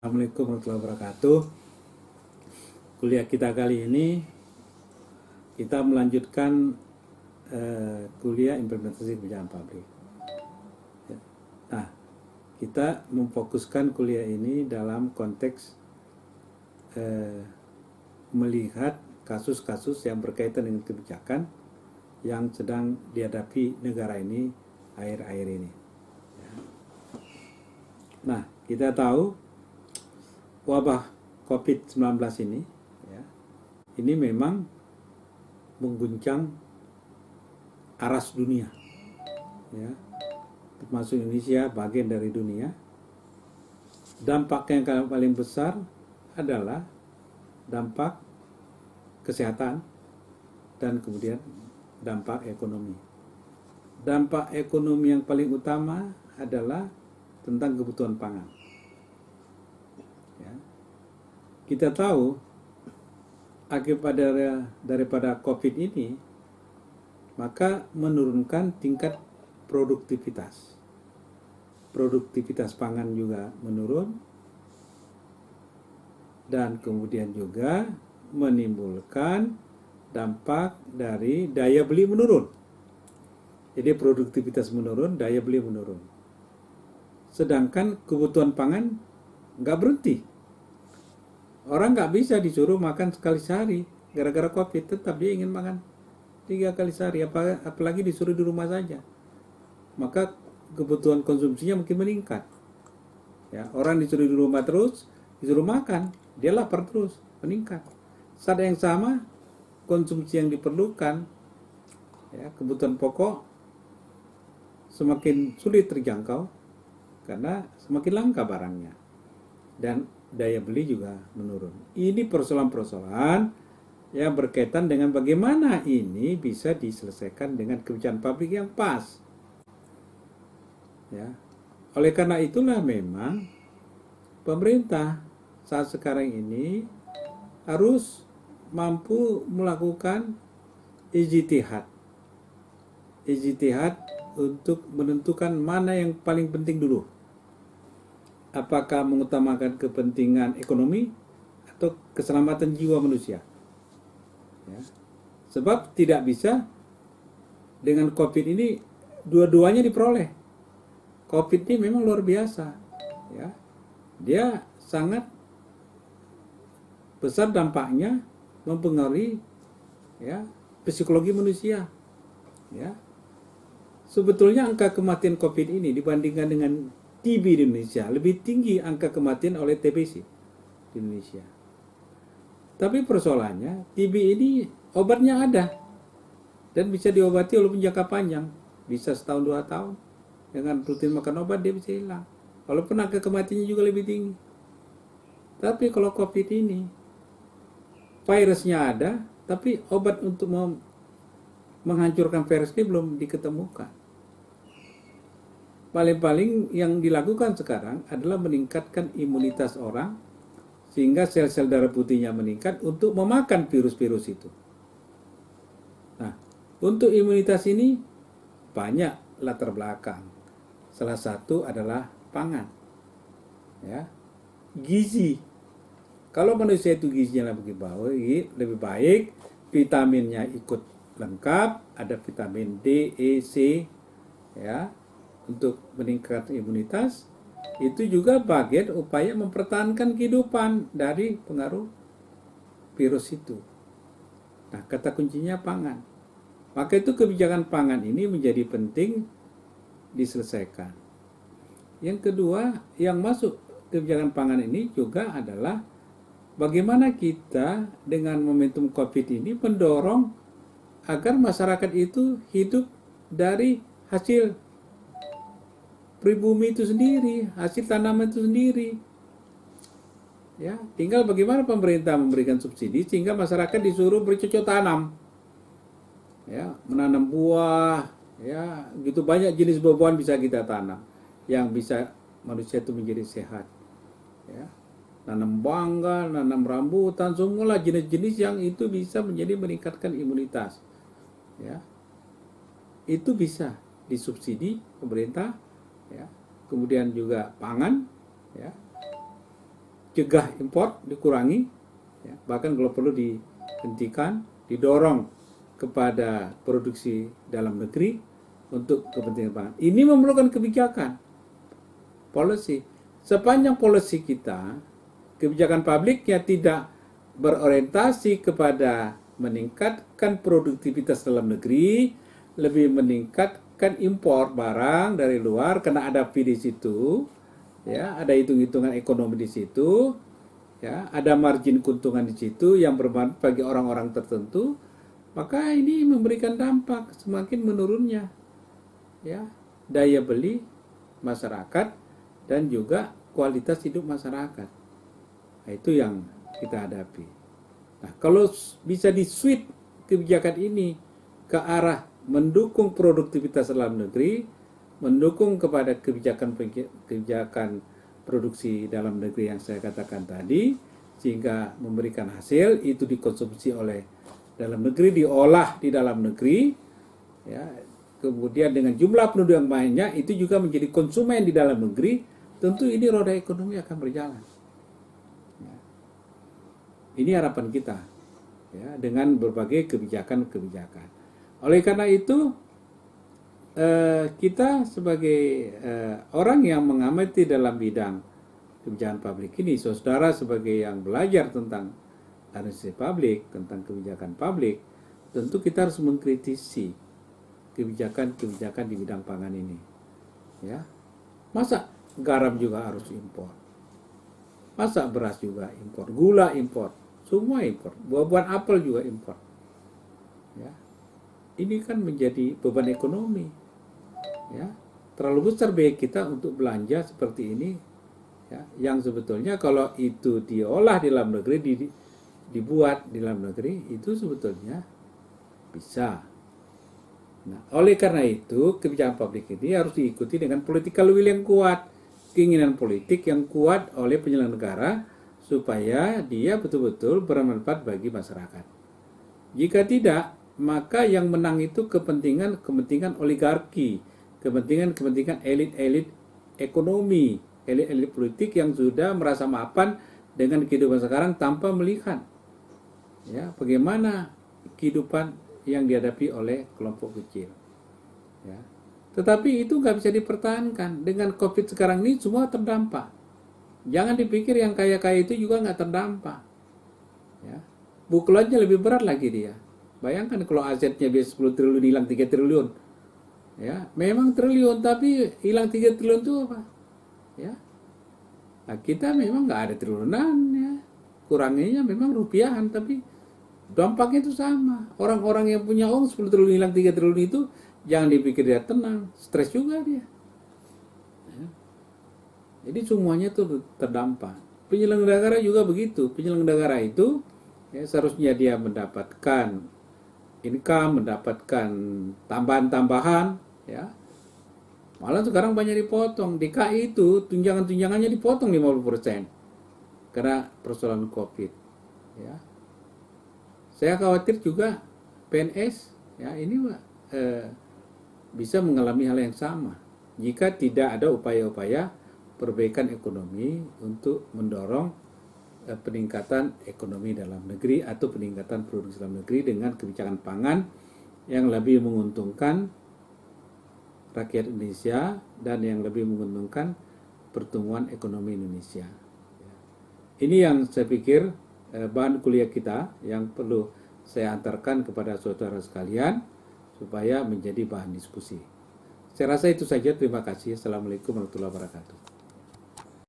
Assalamualaikum warahmatullahi wabarakatuh. Kuliah kita kali ini kita melanjutkan kuliah implementasi kebijakan publik. Nah, kita memfokuskan kuliah ini dalam konteks melihat kasus-kasus yang berkaitan dengan kebijakan yang sedang dihadapi negara ini akhir-akhir ini. Nah, kita tahu wabah COVID-19 ini memang mengguncang aras dunia, termasuk Indonesia bagian dari dunia. Dampak yang paling besar adalah dampak kesehatan dan kemudian dampak ekonomi. Dampak ekonomi yang paling utama adalah tentang kebutuhan pangan. Kita tahu akibat daripada COVID ini maka menurunkan tingkat produktivitas. Produktivitas pangan juga menurun dan kemudian juga menimbulkan dampak dari daya beli menurun. Jadi produktivitas menurun, daya beli menurun. Sedangkan kebutuhan pangan nggak berhenti. Orang nggak bisa disuruh makan sekali sehari. Gara-gara COVID tetap dia ingin makan 3 kali sehari. Apalagi disuruh di rumah saja. Maka kebutuhan konsumsinya mungkin meningkat. Orang disuruh di rumah terus, disuruh makan, dia lapar terus, meningkat. Saat yang sama, konsumsi yang diperlukan, kebutuhan pokok semakin sulit terjangkau karena semakin langka barangnya. Dan daya beli juga menurun. Ini persoalan-persoalan yang berkaitan dengan bagaimana ini bisa diselesaikan dengan kebijakan publik yang pas. Oleh karena itulah memang pemerintah saat sekarang ini harus mampu melakukan ijtihad untuk menentukan mana yang paling penting dulu. Apakah mengutamakan kepentingan ekonomi atau keselamatan jiwa manusia? Sebab tidak bisa dengan COVID ini dua-duanya diperoleh. COVID ini memang luar biasa, dia sangat besar dampaknya, mempengaruhi psikologi manusia. Sebetulnya angka kematian COVID ini dibandingkan dengan TB di Indonesia lebih tinggi angka kematian oleh TBC di Indonesia. Tapi persoalannya TB ini obatnya ada dan bisa diobati walaupun jangka panjang, bisa setahun 2 tahun dengan rutin makan obat dia bisa hilang. Walaupun angka kematiannya juga lebih tinggi. Tapi kalau COVID ini virusnya ada, tapi obat untuk menghancurkan virus ini belum diketemukan. Paling-paling yang dilakukan sekarang adalah meningkatkan imunitas orang sehingga sel-sel darah putihnya meningkat untuk memakan virus-virus itu. Nah, untuk imunitas ini banyak latar belakang. Salah satu adalah pangan. Gizi. Kalau manusia itu gizinya lebih baik, vitaminnya ikut lengkap, ada vitamin D, E, C, untuk meningkatkan imunitas. Itu juga bagian upaya mempertahankan kehidupan dari pengaruh virus itu. Nah, kata kuncinya pangan. Maka itu kebijakan pangan ini menjadi penting diselesaikan. Yang kedua, yang masuk kebijakan pangan ini juga adalah bagaimana kita dengan momentum COVID ini mendorong agar masyarakat itu hidup dari hasil pribumi itu sendiri, hasil tanaman itu sendiri. Tinggal bagaimana pemerintah memberikan subsidi sehingga masyarakat disuruh bercocok tanam, menanam buah, gitu banyak jenis buah-buahan bisa kita tanam yang bisa manusia itu menjadi sehat. Nanam mangga, nanam rambutan, semualah jenis-jenis yang itu bisa meningkatkan imunitas. Itu bisa disubsidi pemerintah. Kemudian juga pangan, cegah impor, dikurangi, ya, bahkan kalau perlu dihentikan, didorong kepada produksi dalam negeri untuk kepentingan pangan. Ini memerlukan kebijakan, policy. Sepanjang policy kita, kebijakan publiknya tidak berorientasi kepada meningkatkan produktivitas dalam negeri, lebih meningkatkan impor barang dari luar karena ada fee di situ, ya, ada hitung-hitungan ekonomi di situ, ya, ada margin keuntungan di situ yang bermanfaat bagi orang-orang tertentu, maka ini memberikan dampak semakin menurunnya, ya, daya beli masyarakat dan juga kualitas hidup masyarakat. Nah, itu yang kita hadapi. Nah, kalau bisa di-switch kebijakan ini ke arah mendukung produktivitas dalam negeri, mendukung kepada kebijakan produksi dalam negeri yang saya katakan tadi, sehingga memberikan hasil itu dikonsumsi oleh dalam negeri, diolah di dalam negeri, ya, kemudian dengan jumlah penduduk yang banyak itu juga menjadi konsumen di dalam negeri, tentu ini roda ekonomi akan berjalan. Ini harapan kita, ya, dengan berbagai kebijakan-kebijakan. Oleh karena itu, kita sebagai orang yang mengamati dalam bidang kebijakan publik ini, saudara sebagai yang belajar tentang administrasi publik, tentang kebijakan publik, tentu kita harus mengkritisi kebijakan-kebijakan di bidang pangan ini. Ya, masa garam juga harus impor? Masa beras juga impor? Gula impor? Semua impor, buah-buahan apel juga impor. Ya, ini kan menjadi beban ekonomi. Ya, terlalu besar biaya kita untuk belanja seperti ini. Ya, yang sebetulnya kalau itu diolah di dalam negeri, dibuat di dalam negeri, itu sebetulnya bisa. Nah, oleh karena itu kebijakan publik ini harus diikuti dengan political will yang kuat, keinginan politik yang kuat oleh penyelenggara, supaya dia betul-betul bermanfaat bagi masyarakat. Jika tidak, maka yang menang itu kepentingan oligarki, kepentingan elit-elit ekonomi, elit-elit politik yang sudah merasa mapan dengan kehidupan sekarang tanpa melihat, ya, bagaimana kehidupan yang dihadapi oleh kelompok kecil. Ya. Tetapi itu nggak bisa dipertahankan. Dengan COVID sekarang ini semua terdampak. Jangan dipikir yang kaya-kaya itu juga nggak terdampak. Ya. Pukulannya lebih berat lagi dia. Bayangkan kalau asetnya biasa 10 triliun hilang 3 triliun. Ya, memang triliun tapi hilang 3 triliun itu apa? Ya. Nah, kita memang nggak ada triliunan, ya. Kurangnya memang rupiahan, tapi dampaknya itu sama. Orang-orang yang punya uang 10 triliun hilang 3 triliun itu jangan dipikir dia tenang, stres juga dia. Jadi semuanya itu terdampak. Penyelenggara juga begitu. Penyelenggara itu, ya, seharusnya dia mendapatkan income, mendapatkan tambahan-tambahan, ya. Malah sekarang banyak dipotong. DKI itu tunjangan-tunjangannya dipotong 50% karena persoalan COVID. Ya. Saya khawatir juga PNS, ya, ini bisa mengalami hal yang sama jika tidak ada upaya-upaya perbaikan ekonomi untuk mendorong peningkatan ekonomi dalam negeri atau peningkatan produksi dalam negeri dengan kebijakan pangan yang lebih menguntungkan rakyat Indonesia dan yang lebih menguntungkan pertumbuhan ekonomi Indonesia. Ini yang saya pikir bahan kuliah kita yang perlu saya antarkan kepada saudara sekalian supaya menjadi bahan diskusi. Saya rasa itu saja. Terima kasih. Assalamualaikum warahmatullahi wabarakatuh.